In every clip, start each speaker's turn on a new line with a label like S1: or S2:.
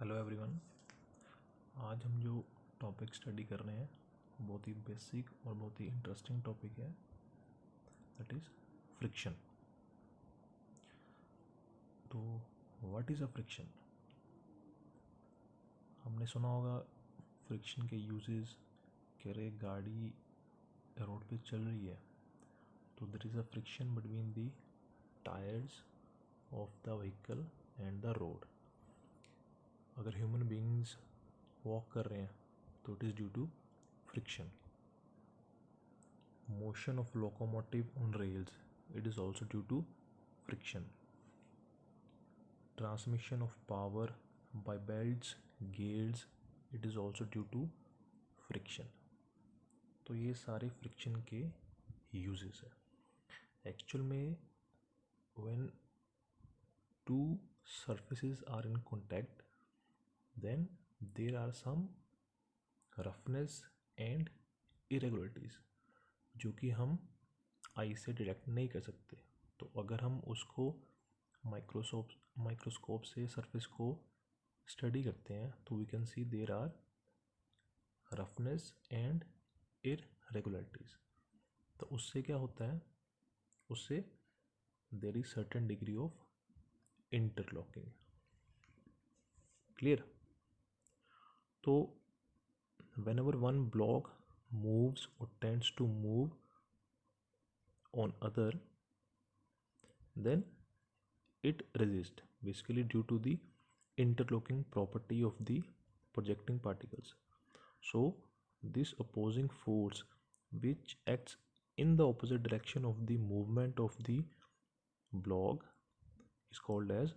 S1: Hello everyone. आज हम जो टॉपिक स्टडी कर रहे हैं बहुत ही बेसिक और बहुत ही इंटरेस्टिंग टॉपिक है, दैट इज़ फ्रिक्शन। तो व्हाट इज़ अ फ्रिक्शन? हमने सुना होगा फ्रिक्शन के यूजेस। कह रहे गाड़ी रोड पे चल रही है तो there is a friction between the tyres of the vehicle and the road. अगर ह्यूमन बीइंग्स वॉक कर रहे हैं तो it is due to friction. Motion of locomotive on rails, it is also due to friction. Transmission of power by belts, gears, it is also due to friction. तो ये सारे friction के uses है। Actual में when two surfaces are in contact, then there are some roughness and irregularities जो कि हम आई से डिटेक्ट नहीं कर सकते। तो अगर हम उसको माइक्रोस्कोप से सरफेस को स्टडी करते हैं तो we can see there are roughness and irregularities. तो उससे क्या होता है, उससे there is certain degree of interlocking. Clear? तो whenever one block moves or tends to move on other, then it resists, basically due to the interlocking property of the projecting particles. So this opposing force which acts in the opposite direction of the movement of the block is called as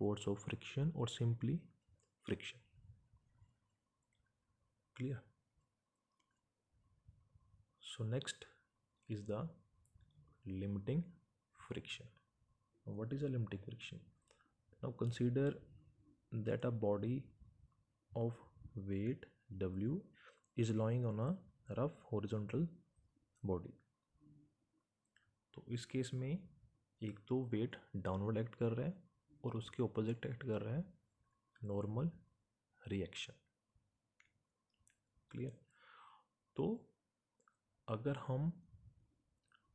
S1: force of friction or simply friction. Clear? So next is the limiting friction. What is a limiting friction? Now consider that a body of weight W is lying on a rough horizontal body. तो इस case में एक तो weight downward act कर रहा है और उसके ऑपोजिट एक्ट कर रहा है नॉर्मल रिएक्शन। क्लियर? तो अगर हम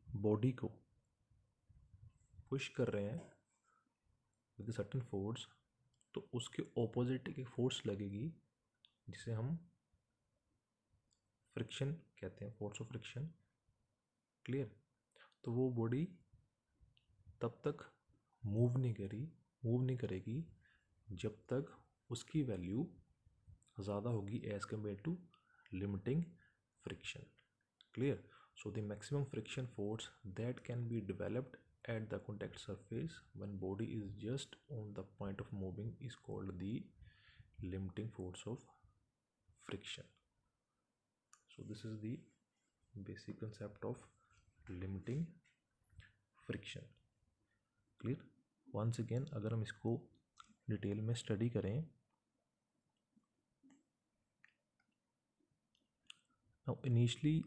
S1: बॉडी को पुश कर रहे हैं विद सर्टेन फोर्स तो उसके ऑपोजिट एक फोर्स लगेगी जिसे हम फ्रिक्शन कहते हैं, फोर्स ऑफ फ्रिक्शन। क्लियर? तो वो बॉडी तब तक मूव नहीं करेगी जब तक उसकी वैल्यू ज़्यादा होगी as compare to limiting friction. Clear? So the maximum friction force that can be developed at the contact surface when body is just on the point of moving is called the limiting force of friction. So this is the basic concept of limiting friction. Clear? Once again अगर हम इसको detail में study करें, now initially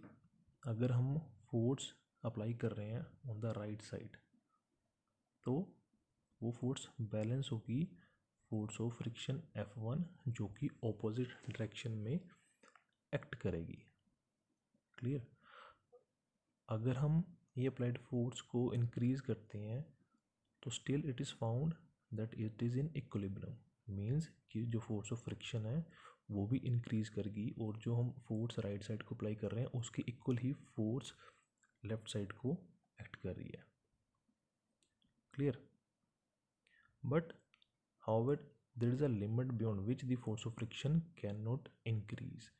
S1: अगर हम force apply कर रहे हैं ऑन द राइट साइड तो वो फोर्स बैलेंस होगी फोर्स ऑफ फ्रिक्शन F1 जो कि ऑपोजिट डायरेक्शन में एक्ट करेगी। क्लियर? अगर हम ये अप्लाइड फोर्स को इंक्रीज करते हैं तो still it is found that it is in equilibrium, means कि जो फोर्स ऑफ फ्रिक्शन है वो भी इंक्रीज करेगी और जो हम फोर्स राइट साइड को अप्लाई कर रहे हैं उसके इक्वल ही फोर्स लेफ्ट साइड को एक्ट कर रही है। Clear? But however there is a limit beyond which the force of friction can not increase.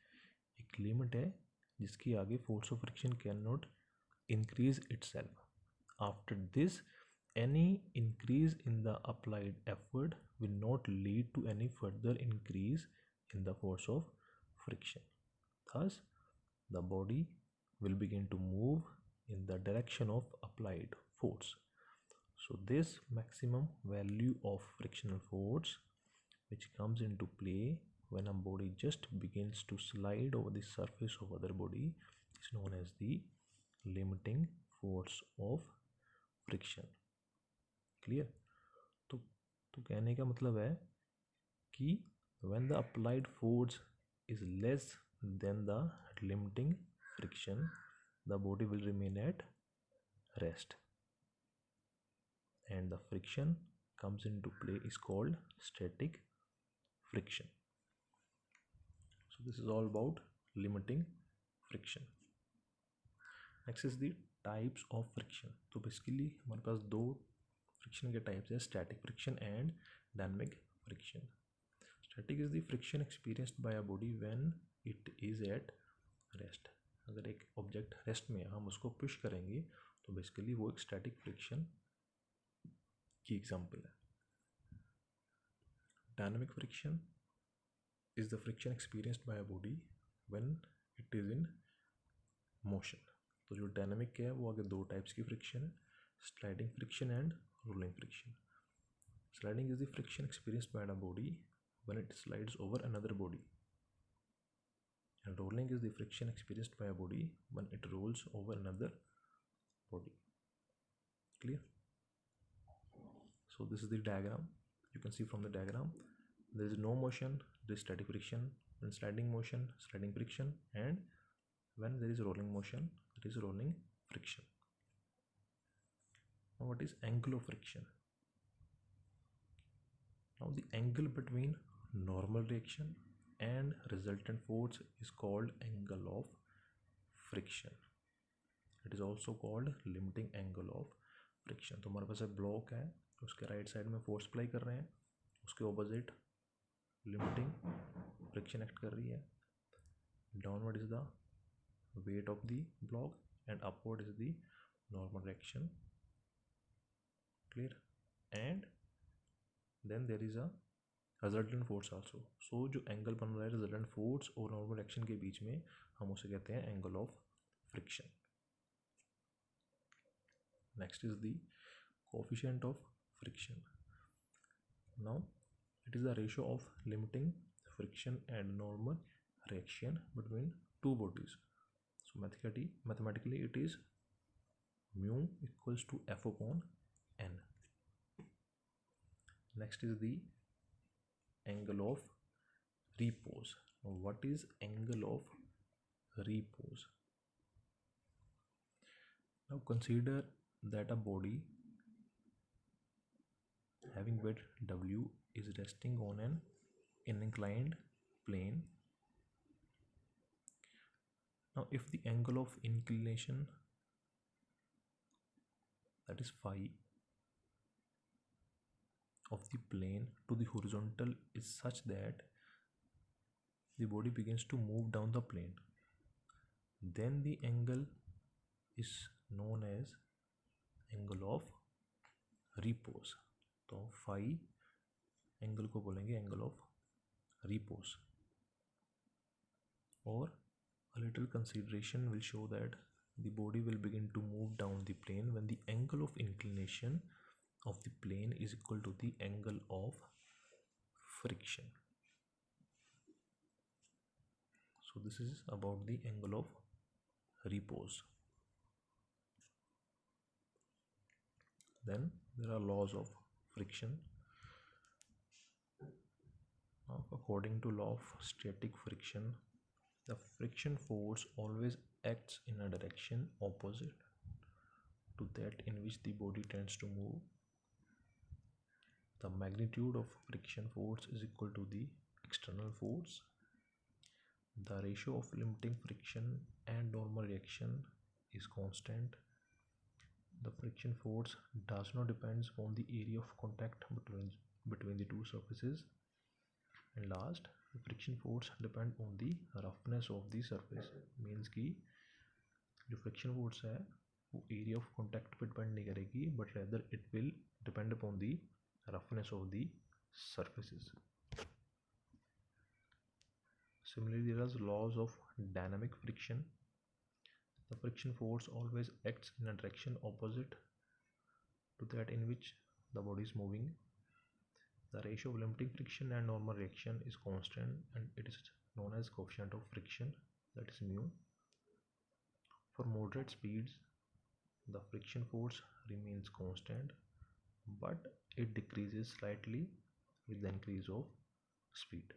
S1: एक लिमिट है जिसकी आगे force of friction can not increase itself. After this any increase in the applied effort will not lead to any further increase in the force of friction. Thus, the body will begin to move in the direction of applied force. So this maximum value of frictional force which comes into play when a body just begins to slide over the surface of other body is known as the limiting force of friction. Clear? तो कहने का मतलब है कि When the applied force is less than the limiting friction, the body will remain at rest, and the friction comes into play is called static friction. So this is all about limiting friction. Next is the types of friction. तो basically हमारे पास दो friction के types है, static friction and dynamic friction. Static is the friction experienced by a body when it is at rest. अगर एक object rest में हम उसको पुश करेंगे तो बेसिकली वो एक स्टैटिक फ्रिक्शन की एग्जांपल है. Dynamic friction is the friction experienced by a body when it is in motion. तो जो डायनामिक है वो आगे दो टाइप्स की फ्रिक्शन है, sliding friction and rolling friction. Sliding is the friction experienced bye a body when it slides over another body, and rolling is the friction experienced by a body when it rolls over another body. Clear? So this is the diagram. You can see from the diagram there is no motion, there is static friction, then sliding motion, sliding friction, and when there is rolling motion, there is rolling friction. Now what is angle of friction? Now the angle between normal reaction and resultant force is called angle of friction. It is also called limiting angle of friction. तो हमारे पास एक block है, उसके right side में force apply कर रहे हैं, उसके ऑपोजिट लिमिटिंग फ्रिक्शन एक्ट कर रही है. Downward is the weight of the block and upward is the normal reaction. Clear? And then there is a resultant force also. So जो angle बन रहा है resultant force और normal reaction के बीच में, हम उसे कहते हैं angle of friction. Next is the coefficient of friction. Now it is the ratio of limiting friction and normal reaction between two bodies. So mathematically it is mu equals to F upon N. Next is the angle of repose. Now what is angle of repose? Now consider that a body having weight W is resting on an inclined plane. Now if the angle of inclination, that is phi, of the plane to the horizontal is such that the body begins to move down the plane, then the angle is known as angle of repose. तो phi angle को बोलेंगे angle of repose. Or a little consideration will show that the body will begin to move down the plane when the angle of inclination of the plane is equal to the angle of friction. So this is about the angle of repose. Then there are laws of friction. Now according to law of static friction, the friction force always acts in a direction opposite to that in which the body tends to move. The magnitude of friction force is equal to the external force. The ratio of limiting friction and normal reaction is constant. The friction force does not depend on the area of contact between the two surfaces. And last, the friction force depend on the roughness of the surface. Means कि जो friction force है वो area of contact पे depend नहीं करेगी, but rather it will depend upon the roughness of the surfaces. Similarly, there are laws of dynamic friction. The friction force always acts in a direction opposite to that in which the body is moving. The ratio of limiting friction and normal reaction is constant, and it is known as coefficient of friction, that is mu. For moderate speeds, the friction force remains constant, but it decreases slightly with the increase of speed.